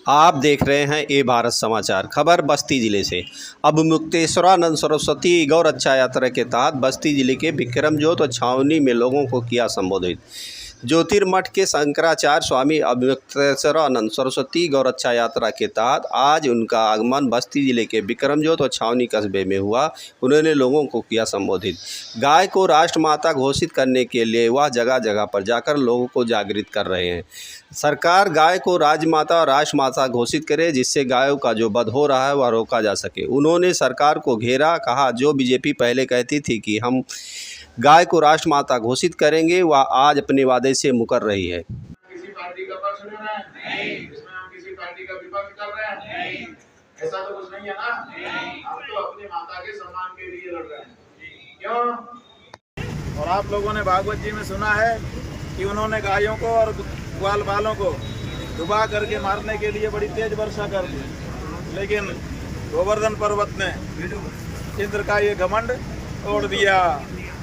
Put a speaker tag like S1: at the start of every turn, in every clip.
S1: आप देख रहे हैं ए भारत समाचार। खबर बस्ती जिले से। अब मुक्तेश्वरानंद सरस्वती गौ रक्षा यात्रा के तहत बस्ती जिले के विक्रमजोत और छावनी में लोगों को किया संबोधित। ज्योतिर्मठ के शंकराचार्य स्वामी मुक्तेश्वरानंद सरस्वती गौ रक्षा यात्रा के तहत आज उनका आगमन बस्ती जिले के विक्रमजोत और छावनी कस्बे में हुआ। उन्होंने लोगों को किया संबोधित। गाय को राष्ट्रमाता घोषित करने के लिए वह जगह जगह पर जाकर लोगों को जागृत कर रहे हैं। सरकार गाय को राजमाता और राष्ट्रमाता घोषित करे, जिससे गायों का जो वध हो रहा है वह रोका जा सके। उन्होंने सरकार को घेरा, कहा जो बीजेपी पहले कहती थी कि हम गाय को राष्ट्रमाता घोषित करेंगे, वह आज अपने वादे से मुकर रही है।
S2: किसी पार्टी का पक्ष ले रहे हैं नहीं, इसमें हम किसी पार्टी का विपक्ष कर रहे हैं नहीं, ऐसा तो कुछ नहीं है ना। हम तो अपनी माता के सम्मान के लिए लड़ रहे हैं। क्यों? और आप लोगों ने भागवत जी में सुना है कि उन्होंने गायों को और ग्वाल बालों को डुबा करके मारने के लिए बड़ी तेज वर्षा कर दी, लेकिन गोवर्धन पर्वत ने इंद्र का ये घमंड तोड़ दिया।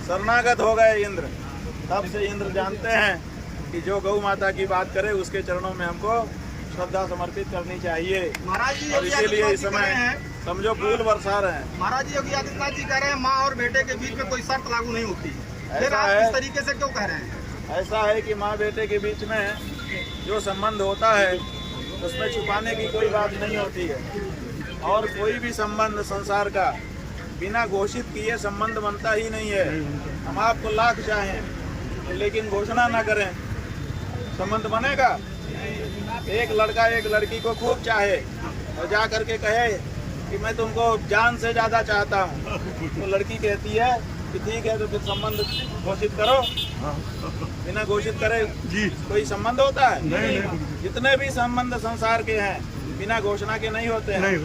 S2: शरणागत हो गए इंद्र। तब से इंद्र जानते हैं कि जो गौ माता की बात करे उसके चरणों में हमको श्रद्धा समर्पित करनी चाहिए। और इसीलिए इस समय समझो फूल बरसा रहे हैं।
S3: महाराज जी योगी आदित्यनाथ जी कह रहे हैं माँ और बेटे के बीच में कोई शर्त लागू नहीं होती। फिर आप इस तरीके से क्यों कह रहे हैं?
S2: ऐसा है कि माँ बेटे के बीच में जो संबंध होता है उसमें छुपाने की कोई बात नहीं होती है। और कोई भी संबंध संसार का बिना घोषित किए संबंध बनता ही नहीं है। हम आपको लाख चाहें लेकिन घोषणा ना करें, संबंध बनेगा? एक लड़का एक लड़की को खूब चाहे और जा करके कहे कि मैं तुमको जान से ज़्यादा चाहता हूँ, तो लड़की कहती है कि ठीक है, तो फिर संबंध घोषित करो। बिना घोषित करे जी कोई संबंध होता है? नहीं। जितने भी संबंध संसार के हैं बिना घोषणा के नहीं होते हैं।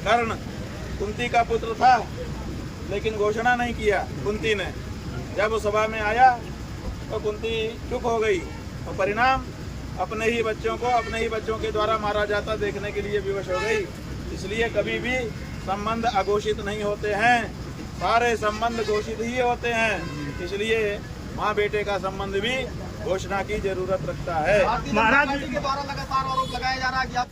S2: कर्ण कुंती का पुत्र था लेकिन घोषणा नहीं किया कुंती ने। जब वो सभा में आया तो कुंती चुप हो गई और परिणाम अपने ही बच्चों के द्वारा मारा जाता देखने के लिए विवश हो गई। इसलिए कभी भी संबंध अघोषित नहीं होते हैं, सारे संबंध घोषित ही होते हैं। इसलिए माँ बेटे का संबंध भी घोषणा की जरूरत रखता है।
S3: महाराज जी के द्वारा लगातार आरोप लगाया जा रहा है कि